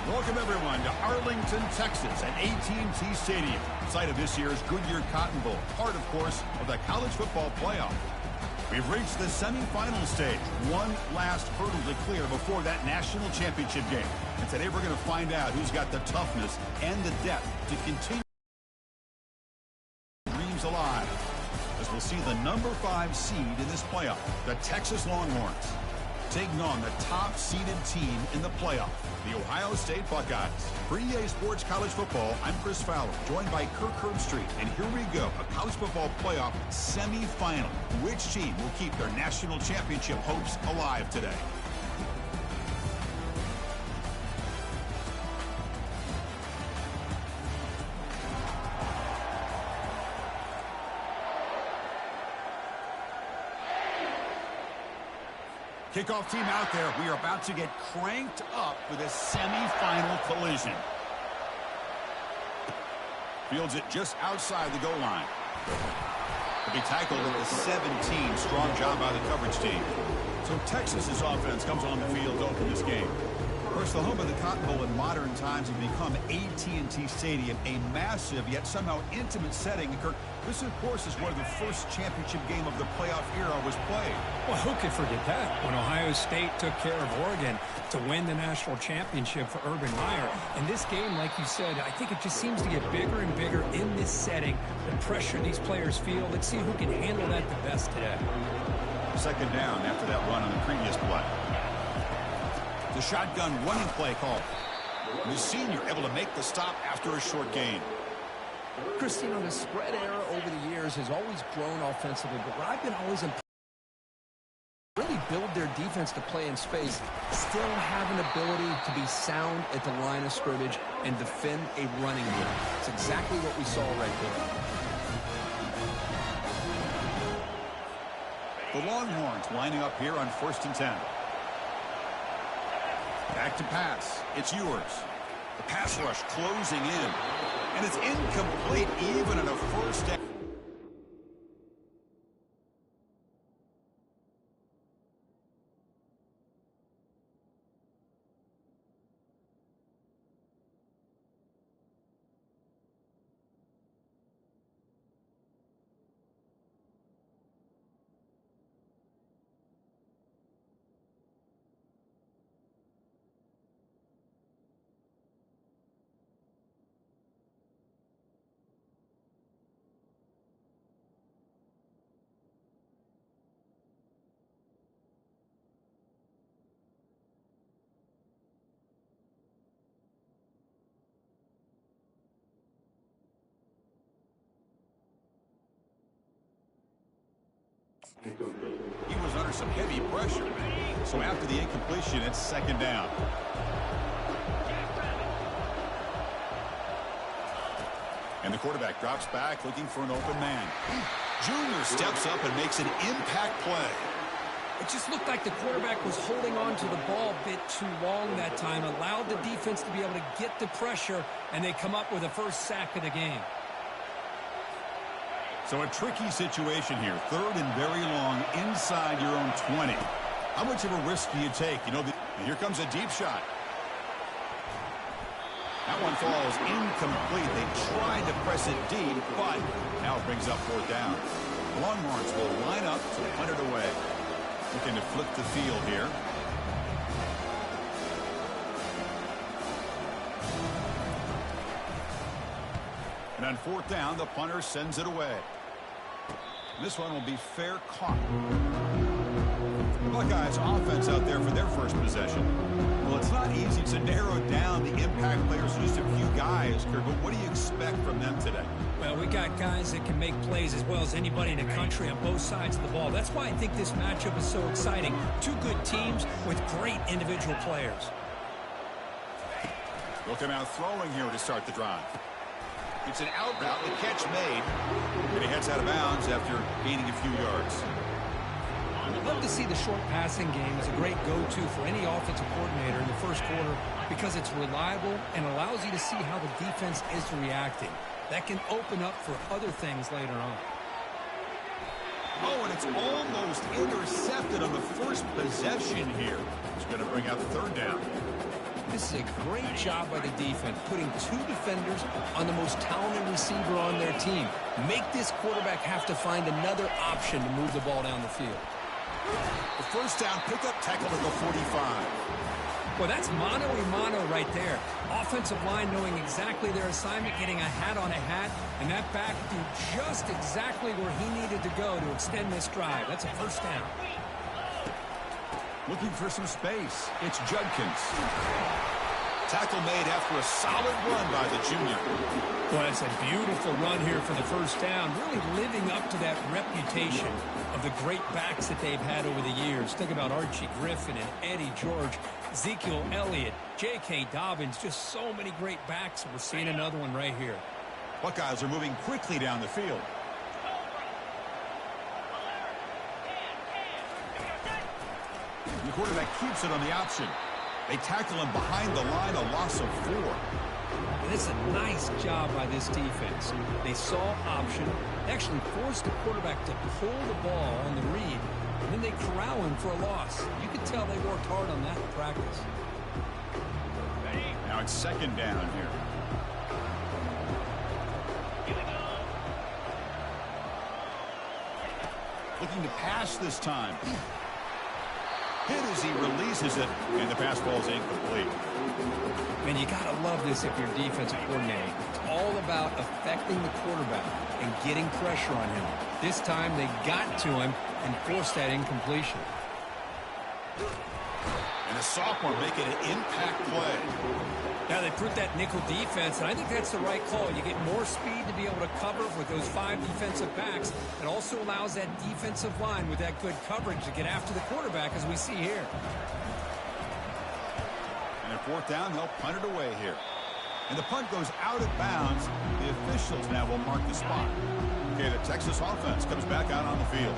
Welcome, everyone, to Arlington, Texas, at AT&T Stadium, site of this year's Goodyear Cotton Bowl, part, of course, of the college football playoff. We've reached the semifinal stage, one last hurdle to clear before that national championship game. And today we're going to find out who's got the toughness and the depth to continue dreams alive, as we'll see the number 5 seed in this playoff, the Texas Longhorns, taking on the top-seeded team in the playoff, the Ohio State Buckeyes. For EA Sports College Football, I'm Chris Fowler, joined by Kirk Herbstreit. And here we go, a college football playoff semifinal. Which team will keep their national championship hopes alive today? Kickoff team out there. We are about to get cranked up with a semifinal collision. Fields it just outside the goal line. To be tackled at the 17. Strong job by the coverage team. So Texas's offense comes on the field to open this game. Of course, the home of the Cotton Bowl in modern times has become AT&T Stadium, a massive yet somehow intimate setting. Kirk, this, of course, is where the first championship game of the playoff era was played. Well, who could forget that? When Ohio State took care of Oregon to win the national championship for Urban Meyer. And this game, like you said, I think it just seems to get bigger and bigger in this setting. The pressure these players feel. Let's see who can handle that the best today. Second down after that run on the previous play. The shotgun running play call. The senior able to make the stop after a short gain. Christine, the spread era over the years has always grown offensively, but what I've been always impressed really build their defense to play in space, still have an ability to be sound at the line of scrimmage and defend a running game. It's exactly what we saw right there. The Longhorns lining up here on 1st and 10. Back to pass. It's yours. The pass rush closing in. And it's incomplete even at a first down. He was under some heavy pressure. So after the incompletion, it's second down. And the quarterback drops back looking for an open man. Junior steps up and makes an impact play. It just looked like the quarterback was holding on to the ball a bit too long that time, allowed the defense to be able to get the pressure, and they come up with the first sack of the game. So a tricky situation here. 3rd and very long inside your own 20. How much of a risk do you take? You know, here comes a deep shot. That one falls incomplete. They tried to press it deep, but now it brings up 4th down. The Longhorns will line up to punt it away. Looking to flip the field here. And on 4th down, the punter sends it away. This one will be fair caught. Buckeyes offense out there for their first possession. Well, it's not easy to narrow down the impact players, just a few guys, Kirk, but what do you expect from them today? Well, we got guys that can make plays as well as anybody in the country on both sides of the ball. That's why I think this matchup is so exciting. Two good teams with great individual players. They'll come out throwing here to start the drive. It's an out route, the catch made, and he heads out of bounds after gaining a few yards. I'd love to see the short passing game as a great go-to for any offensive coordinator in the first quarter because it's reliable and allows you to see how the defense is reacting. That can open up for other things later on. Oh, and it's almost intercepted on the first possession here. It's going to bring out 3rd down. This is a great job by the defense, putting two defenders on the most talented receiver on their team. Make this quarterback have to find another option to move the ball down the field. The first down pickup tackle at the 45. Well, that's mano-a-mano right there. Offensive line knowing exactly their assignment, getting a hat on a hat, and that back threw just exactly where he needed to go to extend this drive. That's a first down. Looking for some space. It's Judkins. Tackle made after a solid run by the junior. Well, it's a beautiful run here for the first down, really living up to that reputation of the great backs that they've had over the years. Think about Archie Griffin and Eddie George, Ezekiel Elliott, J.K. Dobbins, just so many great backs. We're seeing another one right here. Buckeyes are moving quickly down the field. The quarterback keeps it on the option. They tackle him behind the line, a loss of 4. And it's a nice job by this defense. They saw option, actually forced the quarterback to pull the ball on the read, and then they corral him for a loss. You can tell they worked hard on that in practice. Now it's second down here. Looking to pass this time. Hit as he releases it, and the pass ball is incomplete. Man, you got to love this if you're defensive coordinator. It's all about affecting the quarterback and getting pressure on him. This time they got to him and forced that incompletion. And a sophomore making an impact play. Now they put that nickel defense, and I think that's the right call. You get more speed to be able to cover with those 5 defensive backs. It also allows that defensive line with that good coverage to get after the quarterback, as we see here. And at fourth down, they'll punt it away here. And the punt goes out of bounds. The officials now will mark the spot. Okay, the Texas offense comes back out on the field.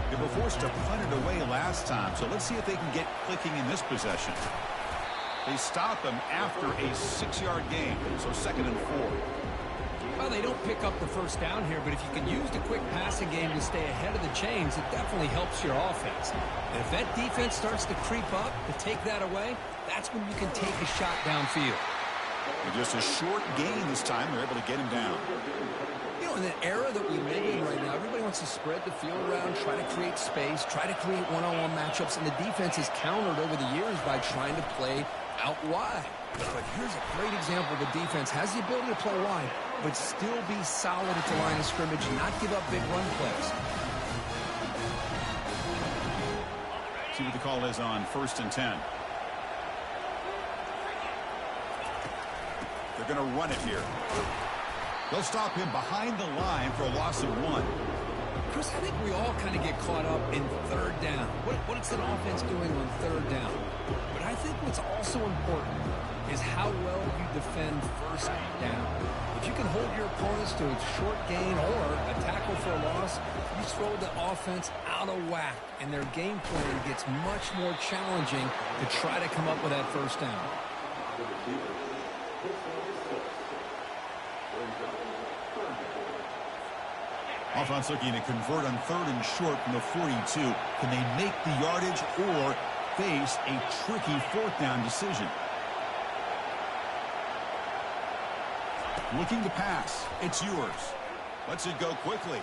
They were forced to punt it away last time, so let's see if they can get clicking in this possession. They stop him after a 6-yard gain, so 2nd and 4. Well, they don't pick up the first down here, but if you can use the quick passing game to stay ahead of the chains, it definitely helps your offense. And if that defense starts to creep up to take that away, that's when you can take a shot downfield. And just a short gain this time, they're able to get him down. You know, in the era that we live in right now, everybody wants to spread the field around, try to create space, try to create one-on-one matchups, and the defense has countered over the years by trying to play out wide. But here's a great example. The defense has the ability to play wide, but still be solid at the line of scrimmage, not give up big run plays. See what the call is on 1st and 10. They're going to run it here. They'll stop him behind the line for a loss of 1. Chris, I think we all kind of get caught up in third down. What's an offense doing on third down? But I think what's also important is how well you defend first down. If you can hold your opponents to a short gain or a tackle for a loss, you throw the offense out of whack, and their game plan gets much more challenging to try to come up with that first down. Offense looking to convert on 3rd and short from the 42. Can they make the yardage or face a tricky 4th down decision? Looking to pass. It's yours. Lets it go quickly.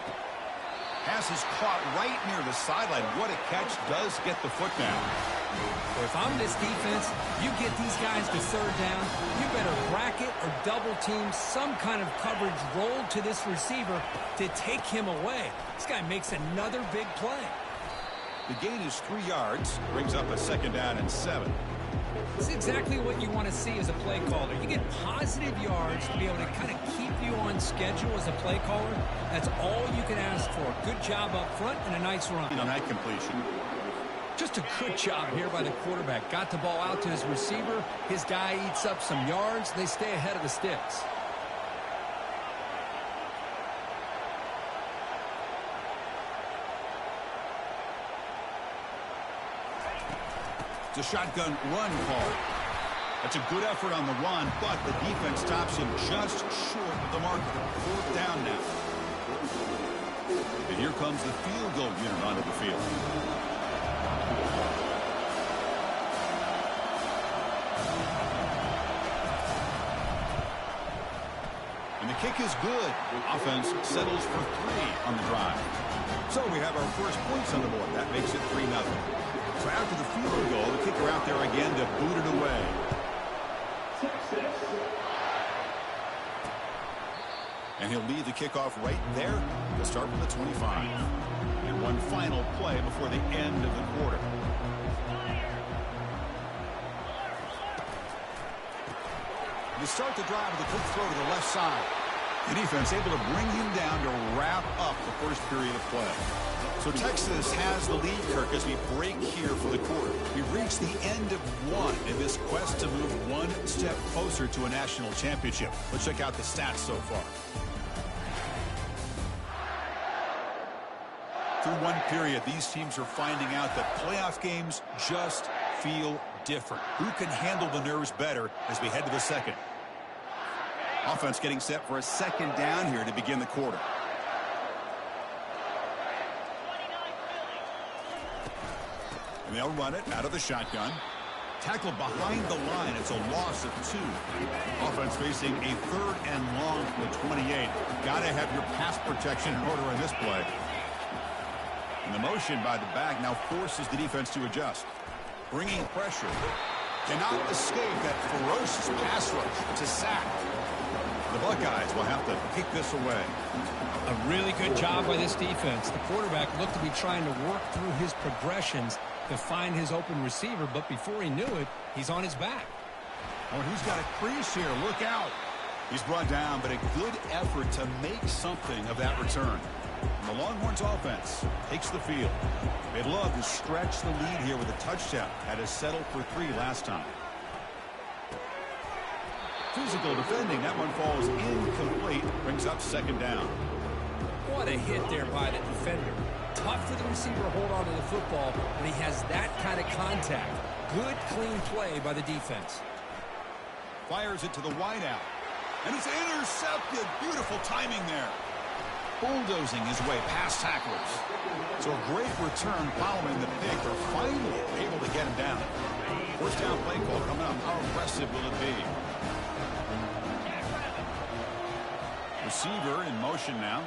Pass is caught right near the sideline. What a catch. Does get the foot down. Well, if I'm this defense, you get these guys to third down, you better bracket or double team some kind of coverage rolled to this receiver to take him away. This guy makes another big play. The gain is 3 yards. Brings up a 2nd down and 7. This is exactly what you want to see as a play caller. You get positive yards to be able to kind of keep you on schedule as a play caller. That's all you can ask for. Good job up front and a nice run. On that completion. Just a good job here by the quarterback. Got the ball out to his receiver. His guy eats up some yards. They stay ahead of the sticks. It's a shotgun run call. That's a good effort on the run, but the defense stops him just short of the marker. 4th down now. And here comes the field goal unit onto the field. kick is good. Offense settles for 3 on the drive. So we have our first points on the board. That makes it 3-0. So after the field goal, the kicker out there again to boot it away. And he'll lead the kickoff right there to start from the 25. And one final play before the end of the quarter. To start the drive with a quick throw to the left side. The defense able to bring him down to wrap up the first period of play. So Texas has the lead, Kirk, as we break here for the quarter. We've reached the end of one in this quest to move one step closer to a national championship. Let's check out the stats so far. Through one period, these teams are finding out that playoff games just feel different. Who can handle the nerves better as we head to the second? Offense getting set for a second down here to begin the quarter. And they'll run it out of the shotgun. Tackled behind the line. It's a loss of 2. Offense facing a 3rd and long from the 28. Got to have your pass protection in order in this play. And the motion by the back now forces the defense to adjust. Bringing pressure. Cannot escape that ferocious pass rush. It's a sack. The Buckeyes will have to kick this away. A really good job by this defense. The quarterback looked to be trying to work through his progressions to find his open receiver, but before he knew it, he's on his back. Oh, and he's got a crease here. Look out. He's brought down, but a good effort to make something of that return. And the Longhorns offense takes the field. They'd love to stretch the lead here with a touchdown. Had to settle for 3 last time. Physical defending. That one falls incomplete. Brings up second down. What a hit there by the defender. Tough for the receiver to hold on to the football, but he has that kind of contact. Good, clean play by the defense. Fires it to the wideout. And it's intercepted. Beautiful timing there. Bulldozing his way past tacklers. So a great return following the pick. They're finally able to get him down. First down play call coming up. How impressive will it be? Receiver in motion now.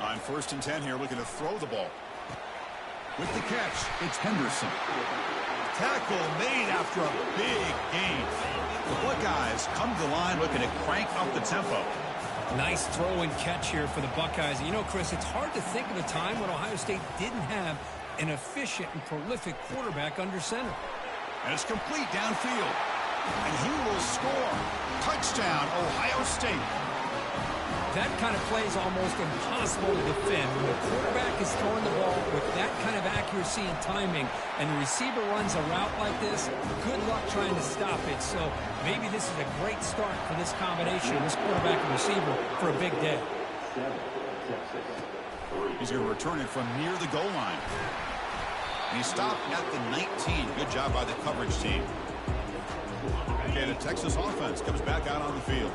On 1st and 10 here, looking to throw the ball. With the catch, it's Henderson. Tackle made after a big gain. The Buckeyes come to the line looking to crank up the tempo. Nice throw and catch here for the Buckeyes. You know, Chris, it's hard to think of a time when Ohio State didn't have an efficient and prolific quarterback under center. And it's complete downfield. And he will score. Touchdown, Ohio State. That kind of play is almost impossible to defend. When the quarterback is throwing the ball with that kind of accuracy and timing, and the receiver runs a route like this, good luck trying to stop it. So maybe this is a great start for this combination, this quarterback and receiver, for a big day. He's going to return it from near the goal line. And he stopped at the 19. Good job by the coverage team. Okay, the Texas offense comes back out on the field.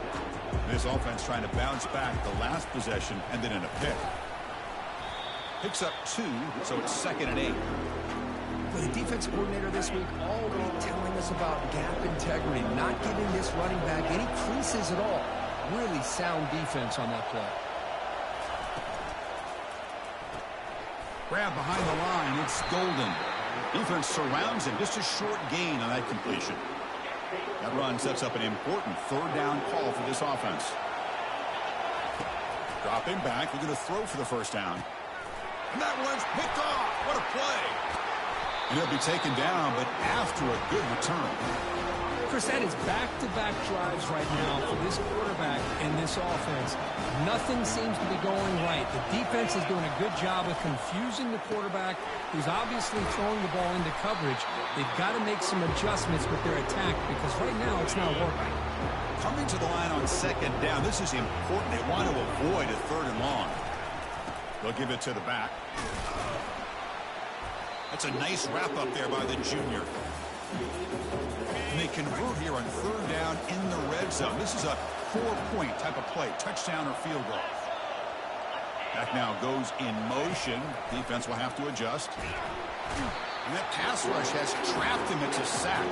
This offense trying to bounce back. The last possession ended in a pick. Picks up 2, so it's 2nd and 8. The defense coordinator this week already telling us about gap integrity, not giving this running back any creases at all. Really sound defense on that play. Grab behind the line. It's Golden. Defense surrounds him. Just a short gain on that completion. That run sets up an important 3rd down call for this offense. Dropping back. We're going to throw for the first down. And that one's picked off. What a play. And he'll be taken down, but after a good return. Chris, that is back-to-back drives right now for this quarterback and this offense. Nothing seems to be going right. The defense is doing a good job of confusing the quarterback, who's obviously throwing the ball into coverage. They've got to make some adjustments with their attack because right now it's not working. Coming to the line on 2nd down. This is important. They want to avoid a 3rd and long. They'll give it to the back. That's a nice wrap-up there by the junior. And they convert here on 3rd down in the red zone. This is a 4-point type of play, touchdown or field goal. Back now goes in motion. Defense will have to adjust. And that pass rush has trapped him. It's a sack.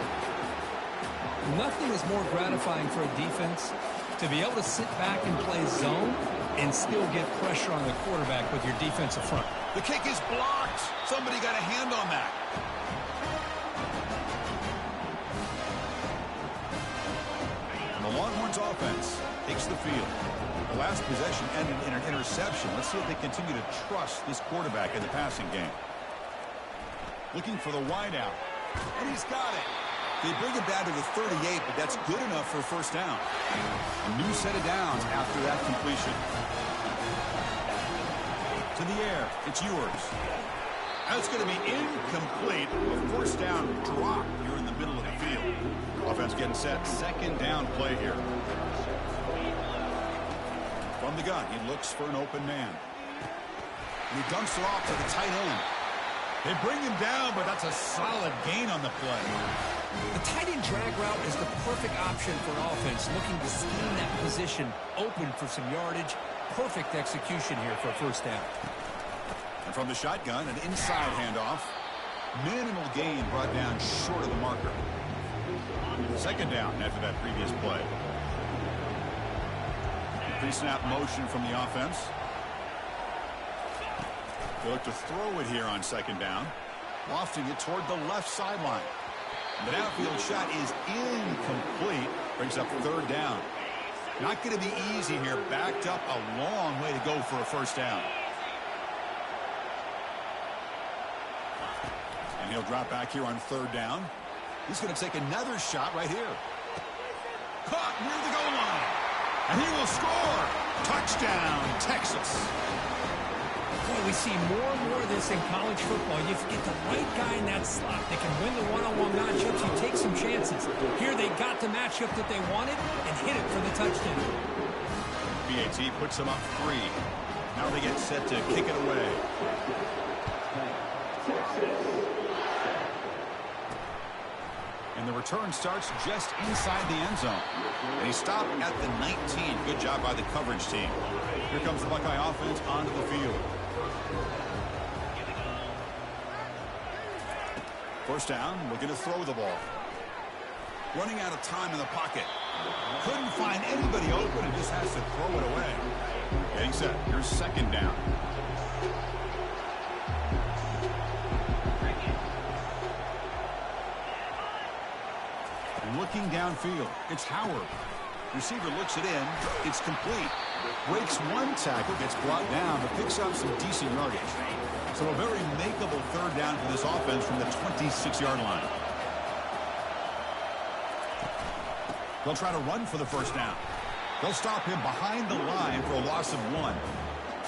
Nothing is more gratifying for a defense to be able to sit back and play zone and still get pressure on the quarterback with your defensive front. The kick is blocked. Somebody got a hand on that. And the Longhorns offense takes the field. The last possession ended in an interception. Let's see if they continue to trust this quarterback in the passing game. Looking for the wideout. And he's got it. They bring it down to the 38, but that's good enough for a first down. A new set of downs after that completion. To the air. It's yours. That's going to be incomplete. A first down drop here in the middle of the field. Offense getting set. Second down play here. From the gun, he looks for an open man. And he dumps it off to the tight end. They bring him down, but that's a solid gain on the play. The tight end drag route is the perfect option for an offense looking to scheme that position open for some yardage. Perfect execution here for a first down. And from the shotgun, an inside handoff. Minimal gain brought down short of the marker. Second down after that previous play. Pre-snap motion from the offense. They look to throw it here on second down. Lofting it toward the left sideline. The downfield shot is incomplete. Brings up third down. Not going to be easy here. Backed up a long way to go for a first down. And he'll drop back here on third down. He's going to take another shot right here. Caught near the goal line. And he will score. Touchdown, Texas. Boy, we see more and more of this in college football. You get the right guy in that slot. They can win the one-on-one matchups. You take some chances. Here they got the matchup that they wanted and hit it for the touchdown. BAT puts them up 3. Now they get set to kick it away. And the return starts just inside the end zone. And he stopped at the 19. Good job by the coverage team. Here comes the Buckeye offense onto the field. First down, looking to throw the ball. Running out of time in the pocket. Couldn't find anybody open and just has to throw it away. Getting set. Here's second down. Looking downfield. It's Howard. Receiver looks it in. It's complete. Breaks one tackle, gets brought down, but picks up some decent yardage. So a very makeable third down for this offense from the 26-yard line. They'll try to run for the first down. They'll stop him behind the line for a loss of 1.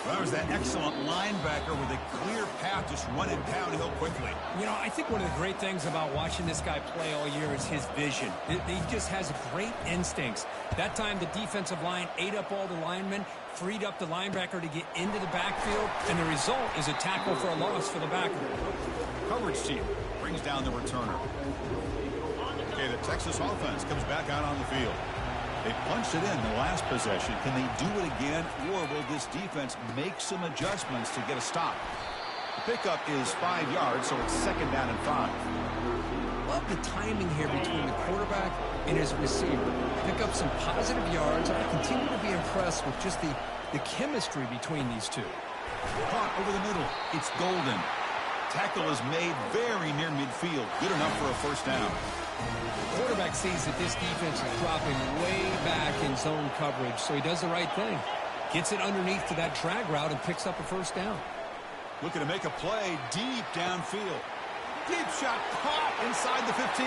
That was that excellent linebacker with a clear path just running downhill quickly. You know, I think one of the great things about watching this guy play all year is his vision. He just has great instincts. That time the defensive line ate up all the linemen, freed up the linebacker to get into the backfield, and the result is a tackle for a loss for the backer. Coverage team brings down the returner. Okay, the Texas offense comes back out on the field. They punched it in the last possession. Can they do it again, or will this defense make some adjustments to get a stop? The pickup is 5 yards, so it's second down and 5. Love the timing here between the quarterback and his receiver. Pick up some positive yards. I continue to be impressed with just the chemistry between these two. Caught over the middle. It's Golden. Tackle is made very near midfield. Good enough for a first down. The quarterback sees that this defense is dropping way back in zone coverage, so he does the right thing. Gets it underneath to that drag route and picks up a first down. Looking to make a play deep downfield. Deep shot caught inside the 15.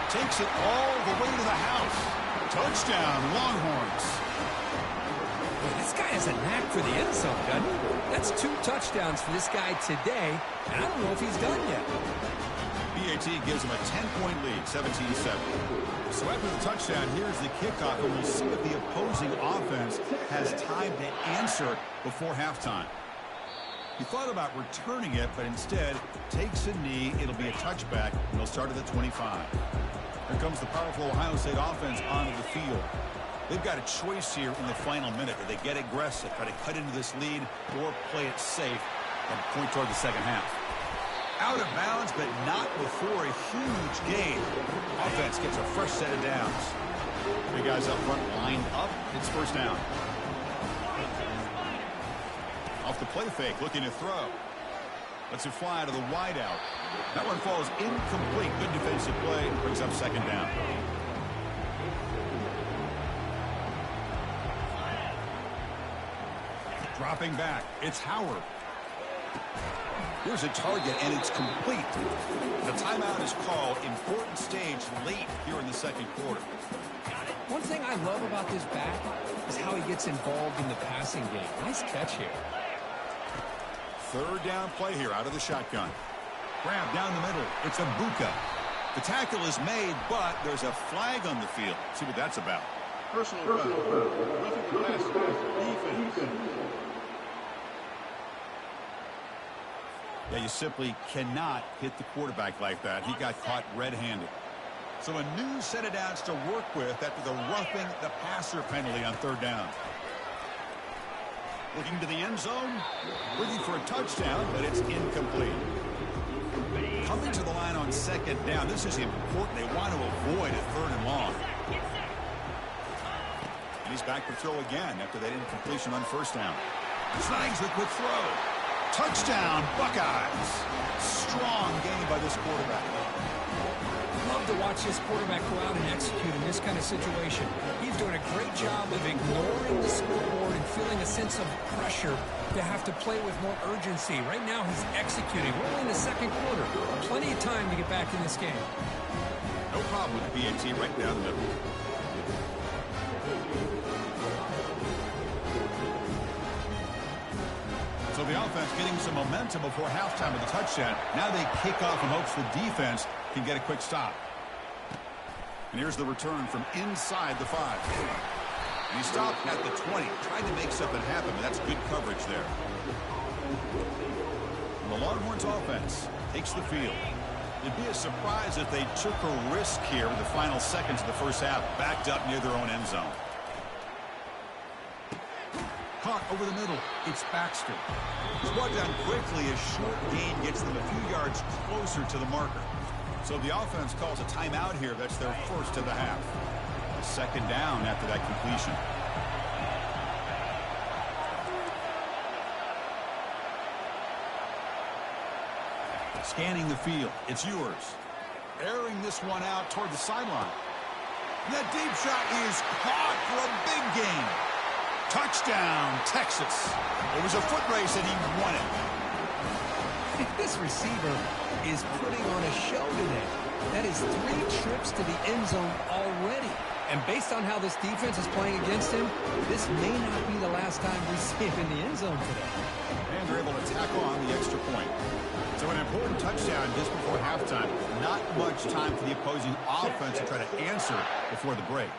Takes it all the way to the house. Touchdown, Longhorns. Boy, this guy has a knack for the end zone, doesn't he? That's 2 touchdowns for this guy today, and I don't know if he's done yet. BAT gives him a 10-point lead, 17-7. So after the touchdown, here's the kickoff, and we'll see if the opposing offense has time to answer before halftime. He thought about returning it, but instead takes a knee. It'll be a touchback, and they'll start at the 25. Here comes the powerful Ohio State offense onto the field. They've got a choice here in the final minute. Do they get aggressive, try to cut into this lead, or play it safe and point toward the second half? Out of bounds, but not before a huge gain. Offense gets a fresh set of downs. The guys up front lined up. It's first down. Off the play fake, looking to throw. Lets it fly to the wideout. That one falls incomplete. Good defensive play. Brings up second down. Dropping back. It's Howard. Here's a target, and it's complete. The timeout is called. Important stage late here in the second quarter. One thing I love about this back is how he gets involved in the passing game. Nice catch here. Third down play here out of the shotgun. Grab down the middle. It's a Buka. The tackle is made, but there's a flag on the field. See what that's about. Personal foul. Roughing the pass. Defense. Yeah, you simply cannot hit the quarterback like that. He got caught red-handed. So a new set of downs to work with after the roughing the passer penalty on third down. Looking to the end zone. Looking for a touchdown, but it's incomplete. Coming to the line on second down. This is important. They want to avoid a third and long. And he's back to throw again after that incompletion on first down. Snags the quick throw. Touchdown, Buckeyes. Strong game by this quarterback. Love to watch this quarterback go out and execute in this kind of situation. He's doing a great job of ignoring the scoreboard and feeling a sense of pressure to have to play with more urgency. Right now, he's executing. We're in the second quarter. Plenty of time to get back in this game. No problem with the PAT right down the middle. So the offense getting some momentum before halftime with a touchdown. Now they kick off in hopes the defense can get a quick stop. And here's the return from inside the 5. And he stopped at the 20. Tried to make something happen, but that's good coverage there. And the Longhorns offense takes the field. It'd be a surprise if they took a risk here in the final seconds of the first half, backed up near their own end zone. Caught over the middle. It's Baxter. He's brought down quickly. A short gain gets them a few yards closer to the marker. So the offense calls a timeout here. That's their first of the half. Second down after that completion. Scanning the field. It's yours. Airing this one out toward the sideline. And that deep shot is caught for a big gain. Touchdown, Texas. It was a foot race, and he won it. This receiver is putting on a show today. That is 3 trips to the end zone already. And based on how this defense is playing against him, this may not be the last time we see him in the end zone today. And they're able to tackle on the extra point. So an important touchdown just before halftime. Not much time for the opposing offense to try to answer before the break.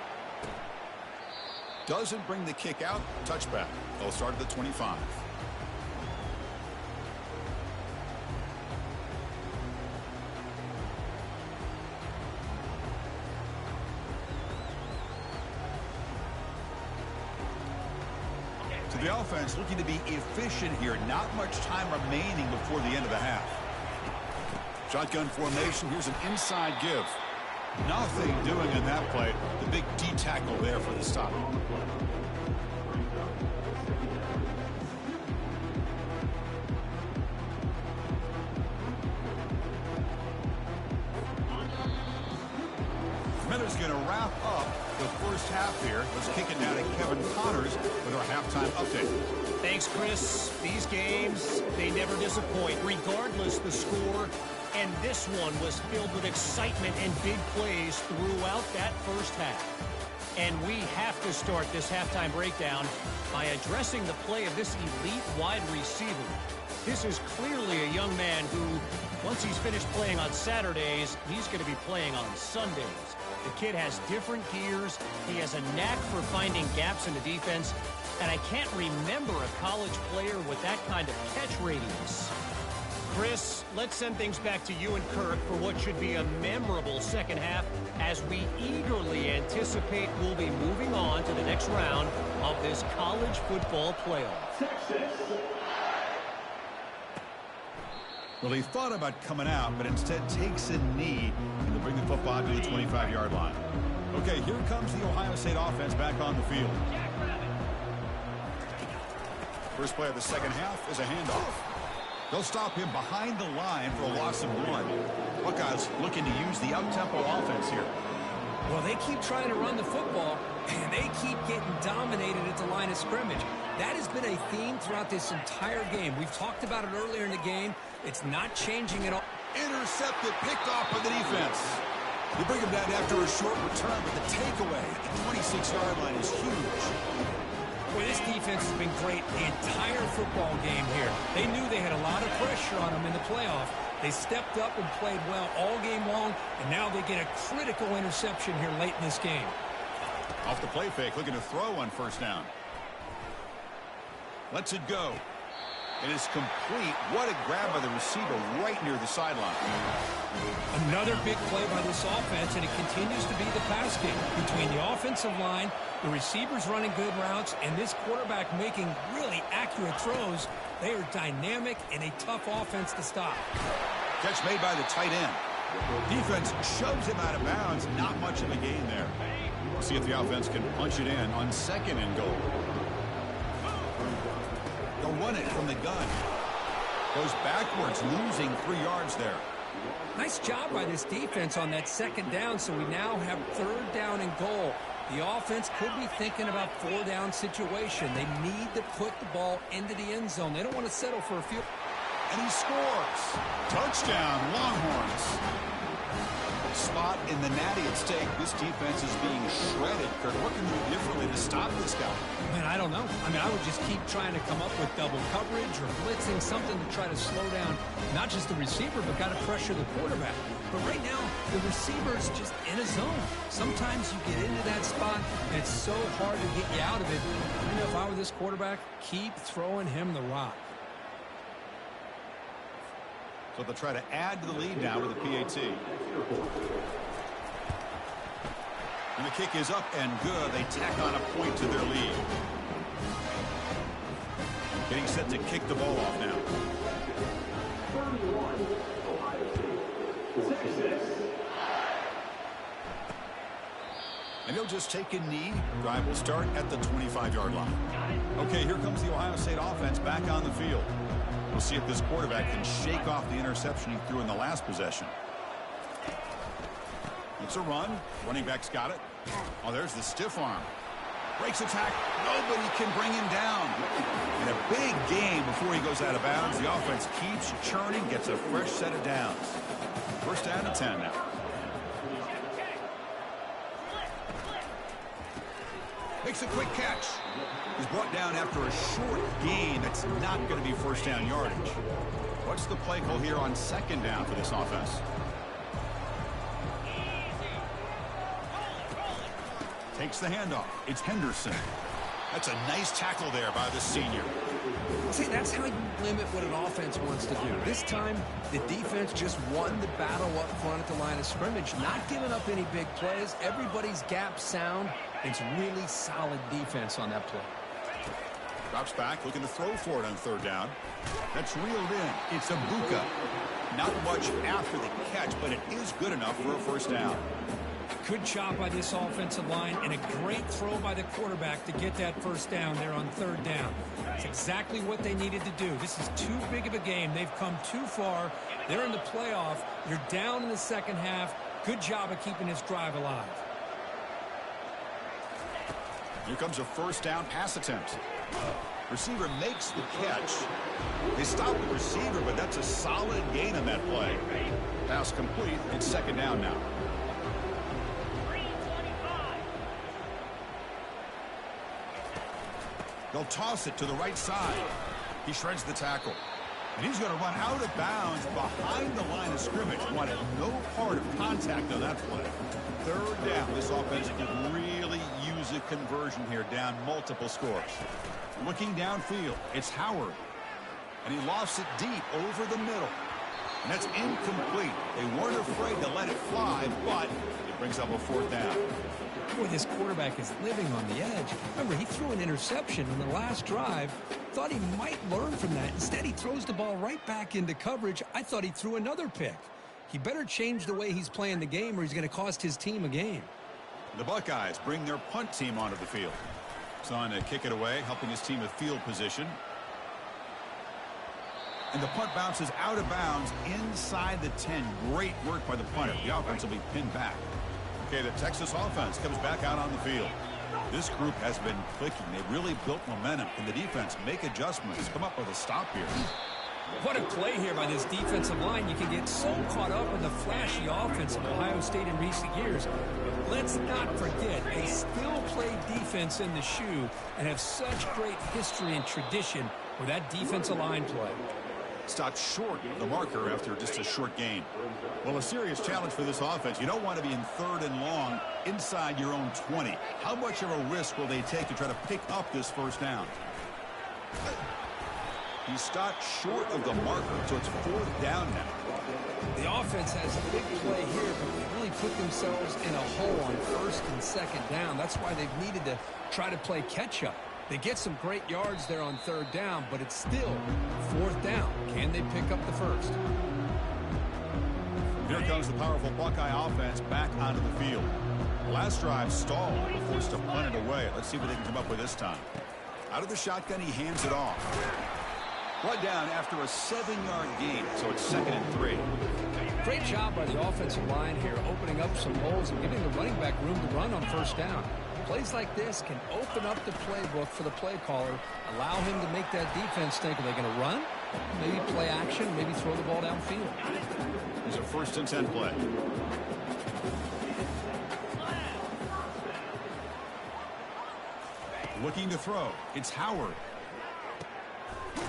Doesn't bring the kick out. Touchback. They'll start at the 25. So the offense looking to be efficient here. Not much time remaining before the end of the half. Shotgun formation. Here's an inside give. Nothing doing in that play. The big D tackle there for the stop. Miller's going to wrap up the first half here. Let's kick it down to Kevin Connors with our halftime update. Thanks, Chris. These games, they never disappoint, regardless the score. And this one was filled with excitement and big plays throughout that first half. And we have to start this halftime breakdown by addressing the play of this elite wide receiver. This is clearly a young man who, once he's finished playing on Saturdays, he's going to be playing on Sundays. The kid has different gears. He has a knack for finding gaps in the defense. And I can't remember a college player with that kind of catch radius. Chris, let's send things back to you and Kirk for what should be a memorable second half as we eagerly anticipate we'll be moving on to the next round of this college football playoff. Well, he thought about coming out, but instead takes a knee and to bring the football to the 25-yard line. Okay, here comes the Ohio State offense back on the field. First play of the second half is a handoff. They'll stop him behind the line for a loss of 1. Buckeyes looking to use the up-tempo offense here. Well, they keep trying to run the football, and they keep getting dominated at the line of scrimmage. That has been a theme throughout this entire game. We've talked about it earlier in the game. It's not changing at all. Intercepted, picked off by the defense. You bring him down after a short return, but the takeaway at the 26-yard line is huge. Boy, this defense has been great the entire football game here. They knew they had a lot of pressure on them in the playoff. They stepped up and played well all game long, and now they get a critical interception here late in this game. Off the play fake, looking to throw on first down. Lets it go. It is complete. What a grab by the receiver right near the sideline. Another big play by this offense, and it continues to be the pass game. Between the offensive line, the receivers running good routes, and this quarterback making really accurate throws, they are dynamic and a tough offense to stop. Catch made by the tight end. Defense shoves him out of bounds. Not much of a gain there. We'll see if the offense can punch it in on second and goal. They'll run it from the gun. Goes backwards, losing 3 yards there. Nice job by this defense on that second down, so we now have third down and goal. The offense could be thinking about 4-down situation. They need to put the ball into the end zone. They don't want to settle for a field. And he scores. Touchdown, Longhorns. Spot in the natty at stake. This defense is being shredded. Kurt, what can we do differently to stop this guy? Man, I don't know. I mean, I would just keep trying to come up with double coverage or blitzing, something to try to slow down not just the receiver, but got to pressure the quarterback. But right now, the receiver's just in a zone. Sometimes you get into that spot, and it's so hard to get you out of it. I know if I were this quarterback, keep throwing him the rock. So they'll try to add to the lead now with a PAT. And the kick is up and good. They tack on a point to their lead. Getting set to kick the ball off now. 36. And he'll just take a knee. Drive will start at the 25-yard line. Okay, here comes the Ohio State offense back on the field. We'll see if this quarterback can shake off the interception he threw in the last possession. It's a run. Running back's got it. Oh, there's the stiff arm. Breaks attack. Nobody can bring him down. And a big game before he goes out of bounds. The offense keeps churning, gets a fresh set of downs. First down and 10 now. Makes a quick catch. He's brought down after a short gain. That's not going to be first down yardage. What's the play call here on second down for this offense? Takes the handoff. It's Henderson. That's a nice tackle there by the senior. See, that's how you limit what an offense wants to do. This time, the defense just won the battle up front at the line of scrimmage, not giving up any big plays. Everybody's gap sound. It's really solid defense on that play. Drops back, looking to throw for it on third down. That's reeled in. It's Abuka. Not much after the catch, but it is good enough for a first down. Good job by this offensive line and a great throw by the quarterback to get that first down there on third down. It's exactly what they needed to do. This is too big of a game. They've come too far. They're in the playoff. You're down in the second half. Good job of keeping this drive alive. Here comes a first down pass attempt. Receiver makes the catch. They stop the receiver, but that's a solid gain on that play. Pass complete. It's second down now. They'll toss it to the right side. He shreds the tackle. And he's going to run out of bounds behind the line of scrimmage. Wanted no part of contact on that play. Third down. This offense could really use a conversion here, down multiple scores. Looking downfield, it's Howard. And he lofts it deep over the middle. And that's incomplete. They weren't afraid to let it fly, but it brings up a fourth down. Boy, this quarterback is living on the edge. Remember, he threw an interception on the last drive. Thought he might learn from that. Instead, he throws the ball right back into coverage. I thought he threw another pick. He better change the way he's playing the game or he's going to cost his team a game. The Buckeyes bring their punt team onto the field. He's on to kick it away, helping his team with field position. And the punt bounces out of bounds inside the 10. Great work by the punter. The offense will be pinned back. Okay, the Texas offense comes back out on the field. This group has been clicking. They've really built momentum. Can the defense make adjustments? Come up with a stop here. What a play here by this defensive line. You can get so caught up in the flashy offense of Ohio State in recent years. But let's not forget, they still play defense in the shoe and have such great history and tradition with that defensive line play. Stopped short of the marker after just a short gain. Well, a serious challenge for this offense. You don't want to be in 3rd and long inside your own 20. How much of a risk will they take to try to pick up this first down? He stopped short of the marker, so it's 4th down now. The offense has a big play here, but they really put themselves in a hole on 1st and 2nd down. That's why they've needed to try to play catch-up. They get some great yards there on 3rd down, but it's still 4th down. Can they pick up the first? Here comes the powerful Buckeye offense back onto the field. Last drive stalled, forced to punt it away. Let's see what they can come up with this time. Out of the shotgun, he hands it off. Brought down after a 7-yard gain, so it's 2nd and 3. Great job by the offensive line here, opening up some holes and giving the running back room to run on 1st down. Plays like this can open up the playbook for the play caller, allow him to make that defense think, are they going to run? Maybe play action, maybe throw the ball downfield. Here's a 1st and 10 play. Looking to throw. It's Howard.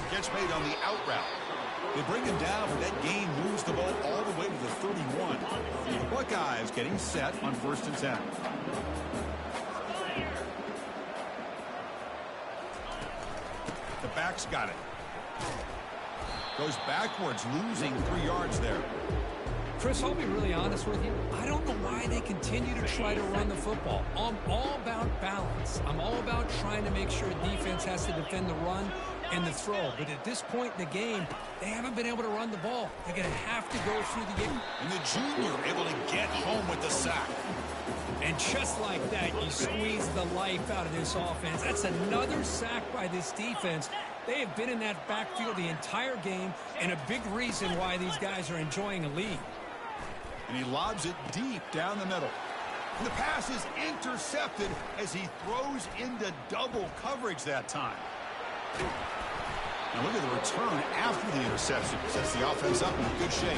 Catch made on the out route. They bring him down, but that gain moves the ball all the way to the 31. The Buckeyes getting set on 1st and 10. The back's got it. Goes backwards, losing 3 yards there. Chris, I'll be really honest with you. I don't know why they continue to try to run the football. I'm all about balance. I'm all about trying to make sure defense has to defend the run and the throw. But at this point in the game, they haven't been able to run the ball. They're going to have to go through the game. And the junior able to get home with the sack. And just like that, you squeeze the life out of this offense. That's another sack by this defense. They have been in that backfield the entire game, and a big reason why these guys are enjoying a lead. And he lobs it deep down the middle. And the pass is intercepted as he throws into double coverage that time. Now look at the return after the interception. Sets the offense up in good shape.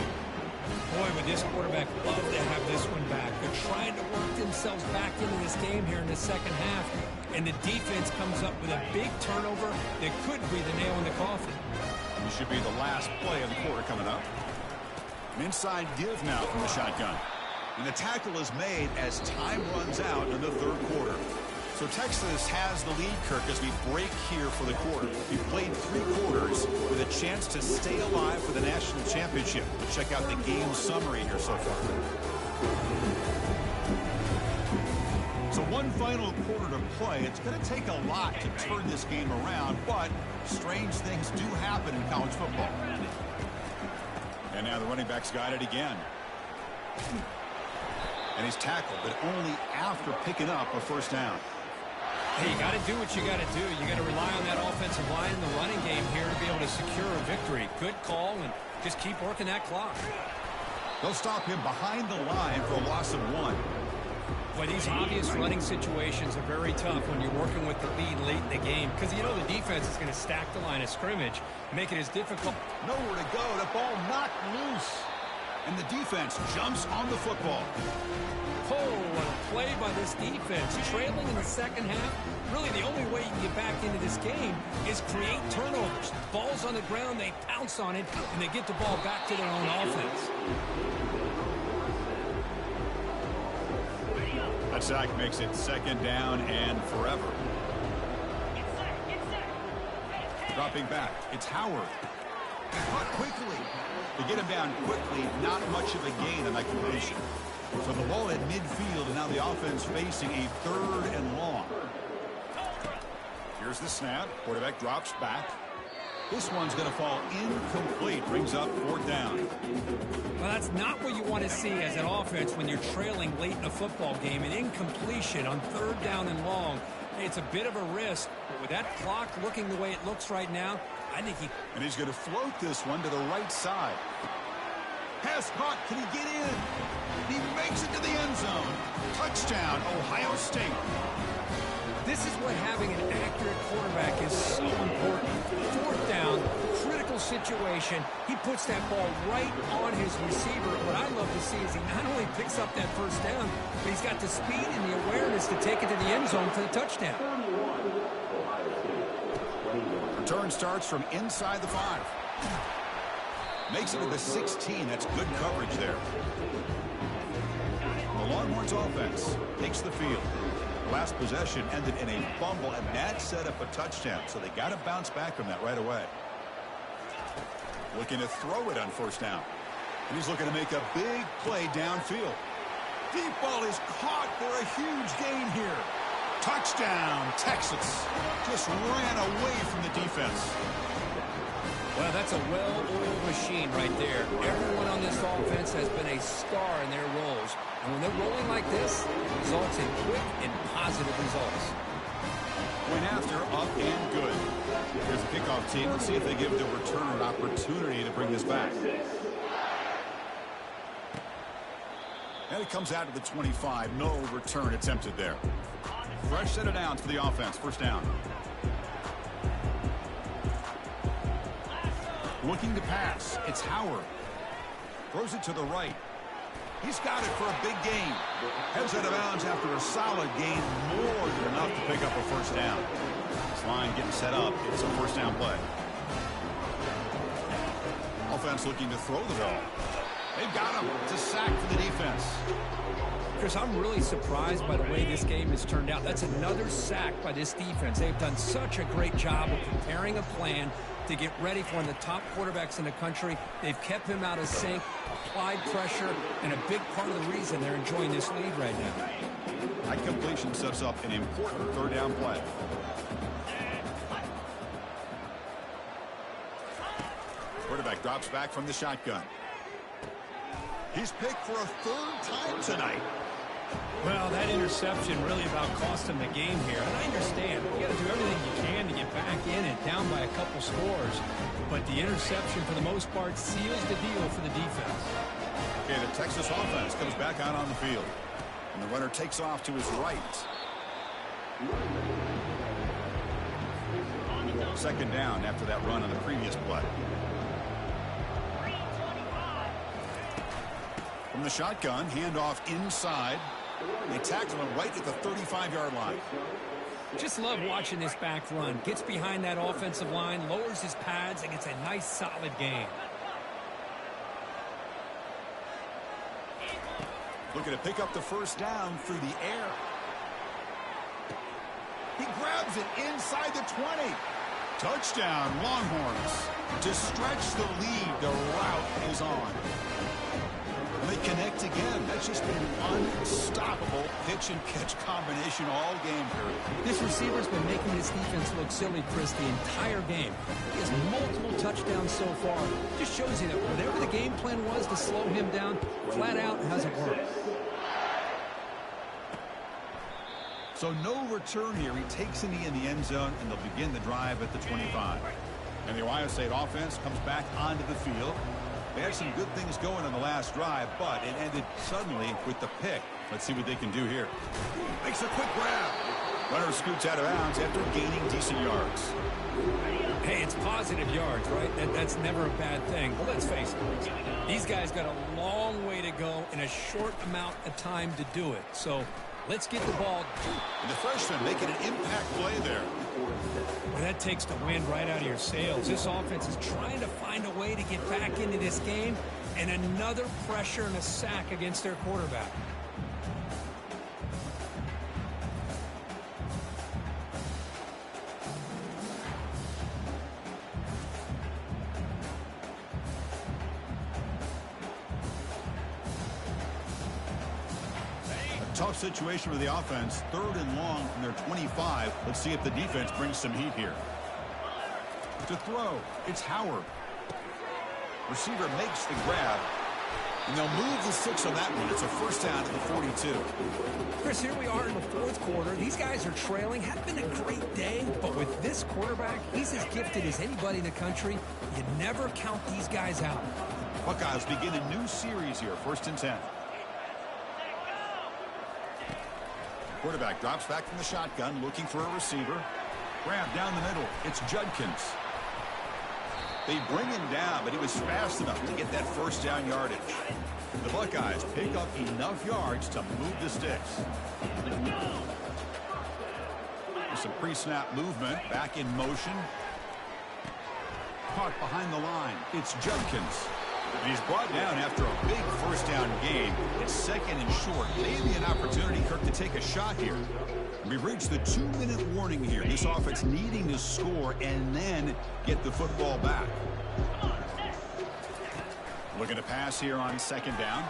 Boy, would this quarterback love to have this one back. They're trying to work themselves back into this game here in the 2nd half. And the defense comes up with a big turnover that could be the nail in the coffin. This should be the last play of the quarter coming up. An inside give now from the shotgun. And the tackle is made as time runs out in the 3rd quarter. So Texas has the lead, Kirk, as we break here for the quarter. We played 3 quarters with a chance to stay alive for the national championship. Let's check out the game summary here so far. So one final quarter to play. It's going to take a lot to turn this game around, but strange things do happen in college football. And now the running back's got it again. And he's tackled, but only after picking up a 1st down. Hey, you got to do what you got to do. You got to rely on that offensive line in the running game here to be able to secure a victory. Good call, and just keep working that clock. They'll stop him behind the line for a loss of 1. Boy, these obvious running situations are very tough when you're working with the lead late in the game because you know the defense is going to stack the line of scrimmage, make it as difficult. Nowhere to go. The ball knocked loose. And the defense jumps on the football. Oh, what a play by this defense. Trailing in the 2nd half, really the only way you can get back into this game is create turnovers. Ball's on the ground, they pounce on it, and they get the ball back to their own offense. That sack makes it 2nd down and forever. Dropping back, it's Howard. Caught quickly. To get him down quickly, not much of a gain on that completion. So the ball at midfield, and now the offense facing a 3rd and long. Here's the snap. Quarterback drops back. This one's going to fall incomplete. Brings up fourth down. Well, that's not what you want to see as an offense when you're trailing late in a football game. An incompletion on third down and long. Hey, it's a bit of a risk, but with that clock looking the way it looks right now, I think he... And he's going to float this one to the right side. Pass caught. Can he get in? He makes it to the end zone. Touchdown, Ohio State. This is what having an accurate quarterback is so important. Fourth down, critical situation. He puts that ball right on his receiver. What I love to see is he not only picks up that first down, but he's got the speed and the awareness to take it to the end zone for the touchdown. Return starts from inside the 5. Makes it to the 16. That's good coverage there. The Longhorns offense takes the field. Last possession ended in a fumble, and that set up a touchdown. So they got to bounce back from that right away. Looking to throw it on first down. And he's looking to make a big play downfield. Deep ball is caught for a huge gain here. Touchdown, Texas. Just ran away from the defense. Well, that's a well-oiled machine right there. Everyone on this offense has been a star in their roles. And when they're rolling like this, it results in quick and positive results. Went after, up and good. Here's the kickoff team. Let's see if they give the returner an opportunity to bring this back. And it comes out to the 25. No return attempted there. Fresh set of downs for the offense. First down. Looking to pass. It's Howard. Throws it to the right. He's got it for a big gain. Heads out of bounds after a solid gain. More than enough to pick up a first down. This line getting set up. It's a first down play. Offense looking to throw the ball. They've got him. It's a sack for the defense. Chris, I'm really surprised by the way this game has turned out. That's another sack by this defense. They've done such a great job of preparing a plan to get ready for one of the top quarterbacks in the country. They've kept him out of sync, applied pressure, and a big part of the reason they're enjoying this lead right now. That completion sets up an important third down play. Quarterback drops back from the shotgun. He's picked for a third time tonight. Well, that interception really about cost him the game here. And I understand. You got to do everything you can to get back in and down by a couple scores. But the interception, for the most part, seals the deal for the defense. Okay, the Texas offense comes back out on the field. And the runner takes off to his right. Second down after that run on the previous play. From the shotgun, handoff inside. They tackle him right at the 35-yard line. Just love watching this back run. Gets behind that offensive line, lowers his pads, and gets a nice, solid gain. Looking to pick up the first down through the air. He grabs it inside the 20. Touchdown, Longhorns. To stretch the lead, the route is on. They connect again. That's just been an unstoppable pitch-and-catch combination all game period. This receiver's been making this defense look silly, Chris, the entire game. He has multiple touchdowns so far. Just shows you that whatever the game plan was to slow him down, flat out hasn't worked. So no return here. He takes a knee in the end zone, and they'll begin the drive at the 25. And the Ohio State offense comes back onto the field. They had some good things going on the last drive, but it ended suddenly with the pick. Let's see what they can do here. Makes a quick grab. Runner scoots out of bounds after gaining decent yards. Hey, it's positive yards, right? That's never a bad thing. But let's face it, these guys got a long way to go in a short amount of time to do it. So let's get the ball. And the freshman making an impact play there. Well, that takes the wind right out of your sails. This offense is trying to find a way to get back into this game, and another pressure and a sack against their quarterback. Tough situation for the offense. Third and long from their 25. Let's see if the defense brings some heat here. To throw, it's Howard. Receiver makes the grab. And they'll move the sticks on that one. It's a first down at the 42. Chris, here we are in the fourth quarter. These guys are trailing. Had been a great day, but with this quarterback, he's as gifted as anybody in the country. You never count these guys out. Buckeyes begin a new series here, 1st and 10. Quarterback drops back from the shotgun, looking for a receiver. Grab down the middle. It's Judkins. They bring him down, but he was fast enough to get that first down yardage. The Buckeyes pick up enough yards to move the sticks. There's some pre-snap movement, back in motion. Caught behind the line. It's Judkins. And he's brought down after a big first down gain. It's 2nd and short. Maybe an opportunity, Kirk, to take a shot here. We've reached the 2-minute warning here. This offense needing to score and then get the football back. Looking to pass here on 2nd down.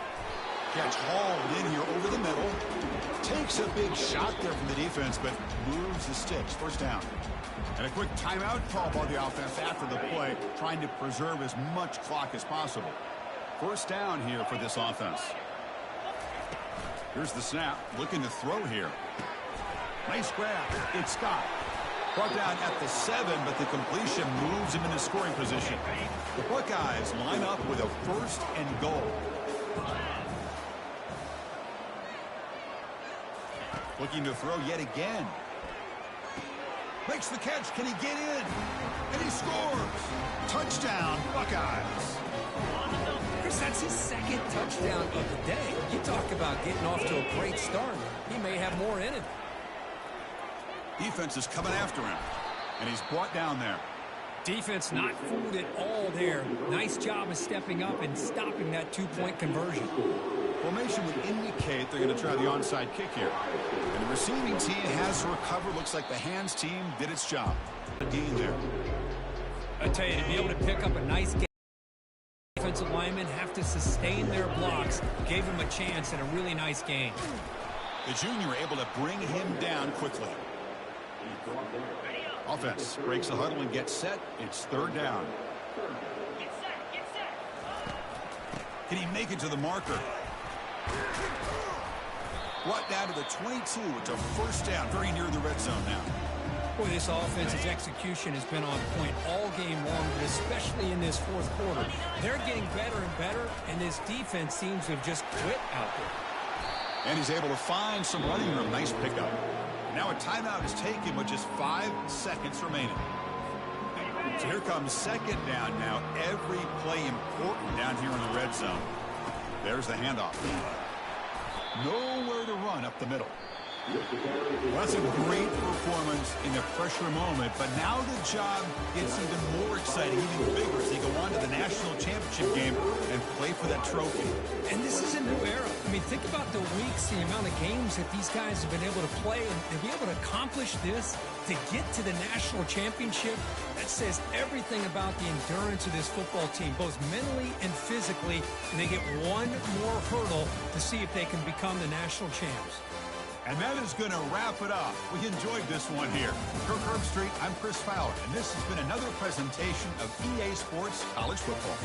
Catch hauled in here over the middle. Takes a big shot there from the defense, but moves the sticks. First down. And a quick timeout call by the offense after the play, trying to preserve as much clock as possible. First down here for this offense. Here's the snap. Looking to throw here. Nice grab. It's Scott. Brought down at the 7, but the completion moves him into scoring position. The Buckeyes line up with a 1st and goal. Looking to throw yet again. Makes the catch. Can he get in? And he scores. Touchdown, Buckeyes. Chris, that's his 2nd touchdown of the day. You talk about getting off to a great start. He may have more in it. Defense is coming after him, and he's brought down there. Defense not fooled at all there. Nice job of stepping up and stopping that 2-point conversion. Formation would indicate they're going to try the onside kick here. And the receiving team has to recover. Looks like the hands team did its job. Gain there. I tell you, to be able to pick up a nice game, defensive linemen have to sustain their blocks. Gave him a chance and a really nice game. The junior able to bring him down quickly. Offense breaks the huddle and gets set. It's 3rd down. Can he make it to the marker? Brought down to the 22. It's a first down, very near the red zone now. Boy, this offense's execution has been on point all game long, but especially in this 4th quarter. They're getting better and better, and this defense seems to have just quit out there. And he's able to find some running room. Nice pickup. Now a timeout is taken with just 5 seconds remaining. So here comes 2nd down now. Every play important down here in the red zone. There's the handoff. Nowhere to run up the middle. Well, that's a great performance in the pressure moment, but now the job gets even more exciting, even bigger as they go on to the national championship game and play for that trophy. And this is a new era. I mean, think about the weeks, the amount of games that these guys have been able to play, and to be able to accomplish this, to get to the national championship, that says everything about the endurance of this football team, both mentally and physically, and they get one more hurdle to see if they can become the national champs. And that is going to wrap it up. We enjoyed this one here. Kirk Herbstreit, I'm Chris Fowler, and this has been another presentation of EA Sports College Football.